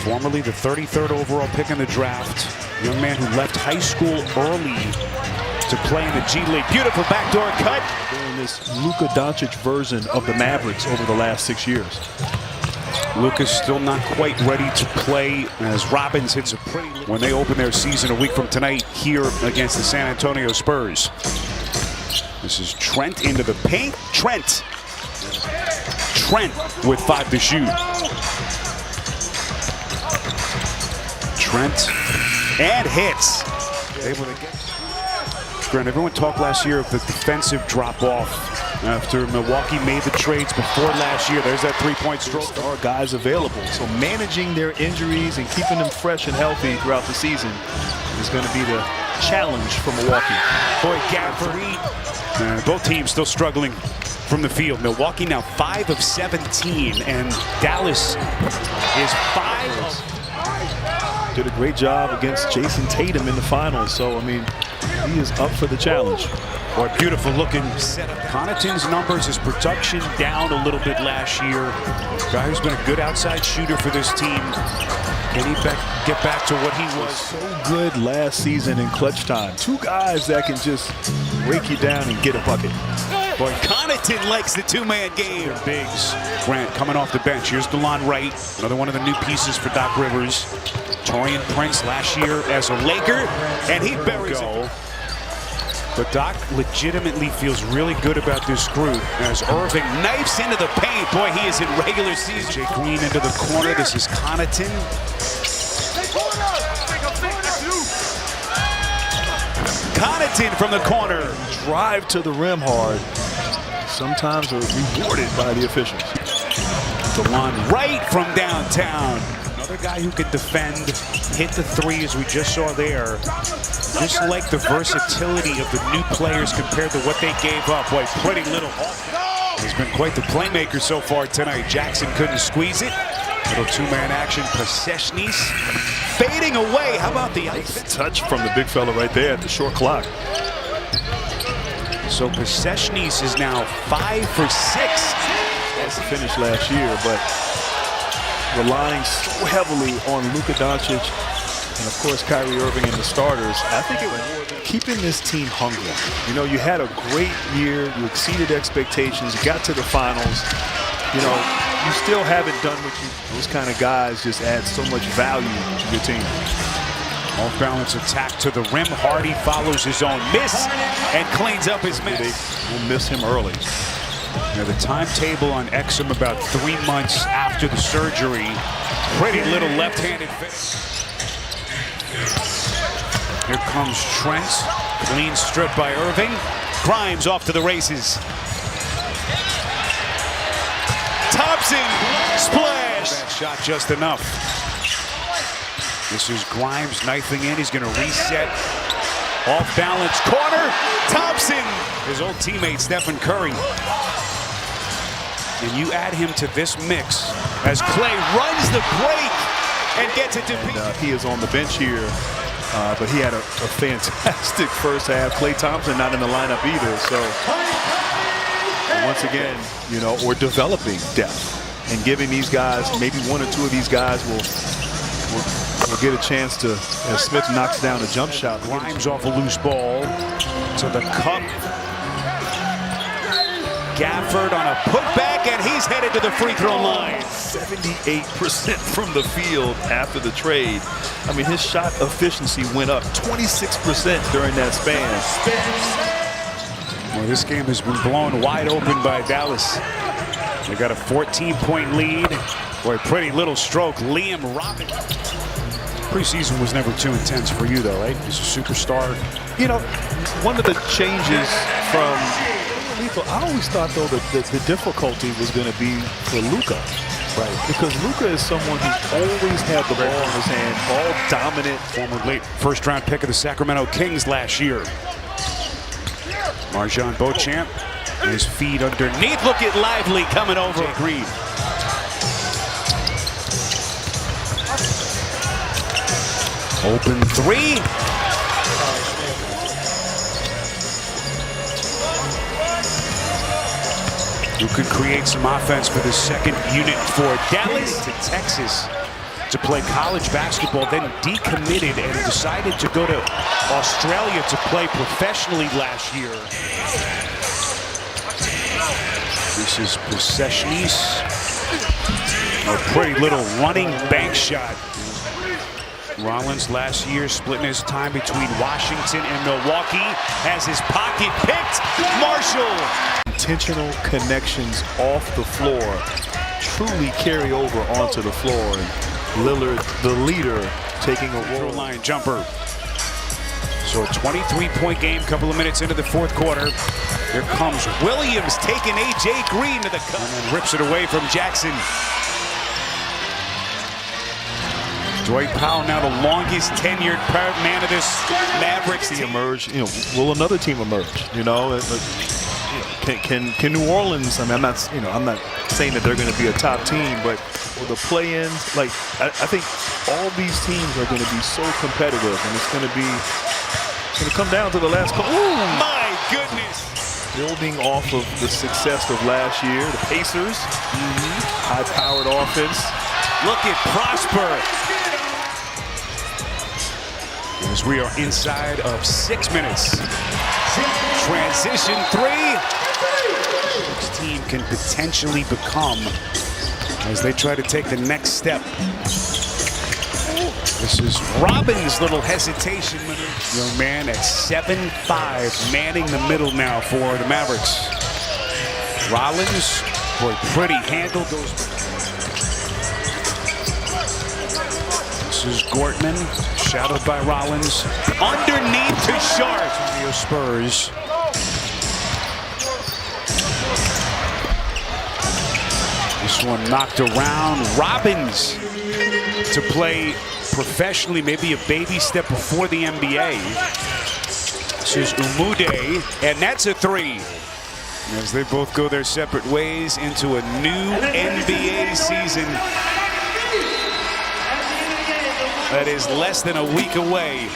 formerly the 33rd overall pick in the draft. Young man who left high school early to play in the G League. Beautiful backdoor cut. Doing this Luka Doncic version of the Mavericks over the last 6 years. Luka's still not quite ready to play as Robbins hits a pretty when they open their season a week from tonight here against the San Antonio Spurs. This is Trent into the paint. Trent with 5 to shoot. Trent and hits. Able to get. Grant, everyone talked last year of the defensive drop-off after Milwaukee made the trades before last year. There's that three-point stroke. Star guys available. So managing their injuries and keeping them fresh and healthy throughout the season is going to be the challenge for Milwaukee. Boy, Gafford. Both teams still struggling from the field. Milwaukee now 5 of 17, and Dallas is 5. Did a great job against Jason Tatum in the finals. So, I mean, he is up for the challenge. Boy, beautiful looking setup. Connaughton's numbers, his production down a little bit last year. Guy who's been a good outside shooter for this team. Can he get back to what he was? So good last season in clutch time. 2 guys that can just break you down and get a bucket. Boy, Connaughton likes the two-man game. Biggs. Grant coming off the bench. Here's DeLon Wright, another one of the new pieces for Doc Rivers. Taurean Prince last year as a Laker, and he buries it. But Doc legitimately feels really good about this group as Irving knifes into the paint. Boy, he is in regular season. Jay Green into the corner. This is Connaughton. Connaughton from the corner. Drive to the rim hard. Sometimes are rewarded by the officials. DeLon Wright from downtown. Another guy who can defend, hit the three as we just saw there. Just like the versatility of the new players compared to what they gave up. Boy, pretty little. He's been quite the playmaker so far tonight. Jackson couldn't squeeze it. Little two-man action. Presseason fading away. How about the ice? Touch from the big fella right there at the short clock. So Presseason is now 5 for 6. That's the finish last year, but relying so heavily on Luka Doncic and, of course, Kyrie Irving and the starters, I think it was keeping this team hungry. You know, you had a great year. You exceeded expectations. You got to the finals. You know, you still haven't done what you... Those kind of guys just add so much value to your team. Off-balance attack to the rim. Hardy follows his own miss and cleans up his miss. We'll miss him early. Now, the timetable on Exum about 3 months after the surgery. Pretty little left-handed finish. Here comes Trent. Clean strip by Irving. Grimes off to the races. Thompson, splash. That shot just enough. This is Grimes knifing in. He's going to reset. Off balance corner. Thompson. His old teammate Stephen Curry. And you add him to this mix as Clay runs the break and gets it to Pete. He is on the bench here, but he had a fantastic first half. Klay Thompson not in the lineup either. So once again, you know, we're developing depth and giving these guys, maybe 1 or 2 of these guys will get a chance to, as Smith knocks down a jump shot. Grimes off a loose ball to the cup. Gafford on a putback, and he's headed to the free throw line. 78% from the field after the trade. I mean, his shot efficiency went up 26% during that span. Well, this game has been blown wide open by Dallas. They got a 14-point lead. Boy, pretty little stroke. Liam Robbins. Preseason was never too intense for you, though, right? He's a superstar. You know, one of the changes from... I always thought, though, that the difficulty was going to be for Luka. Right. Because Luka is someone who's always had the ball in his hand, ball dominant. Former late first-round pick of the Sacramento Kings last year. Marjon Beauchamp, his feet underneath. Look at Lively coming over. Green. Open three. Who could create some offense for the second unit for Dallas to Texas. to play college basketball, then decommitted and decided to go to Australia to play professionally last year. This is Preseason. A pretty little running bank shot. Rollins last year splitting his time between Washington and Milwaukee. Has his pocket picked. Marshall. Intentional connections off the floor truly carry over onto the floor. And Lillard, the leader, taking a roll line jumper. So a 23-point game, couple of minutes into the fourth quarter. Here comes Williams taking A.J. Green to the cup and rips it away from Jackson. Dwight Powell now the longest tenured man of this Mavericks team. Emerge, will another team emerge? Can New Orleans? I mean, I'm not saying that they're going to be a top team, but will the play-ins? Like, I think all these teams are going to be so competitive, and it's going to come down to the last couple. Ooh, my goodness! Building off of the success of last year, the Pacers, high-powered offense. Look at Prosper. As we are inside of 6 minutes. Transition three. This team can potentially become as they try to take the next step. This is Robbins' little hesitation. Young man at 7'5", manning the middle now for the Mavericks. Rollins, boy, pretty handle goes. This is Gortman, shadowed by Rollins. Underneath to Sharp. Spurs. This one knocked around. Robbins to play professionally, maybe a baby step before the NBA. This is Umude, and that's a three. As they both go their separate ways into a new NBA season that is less than a week away.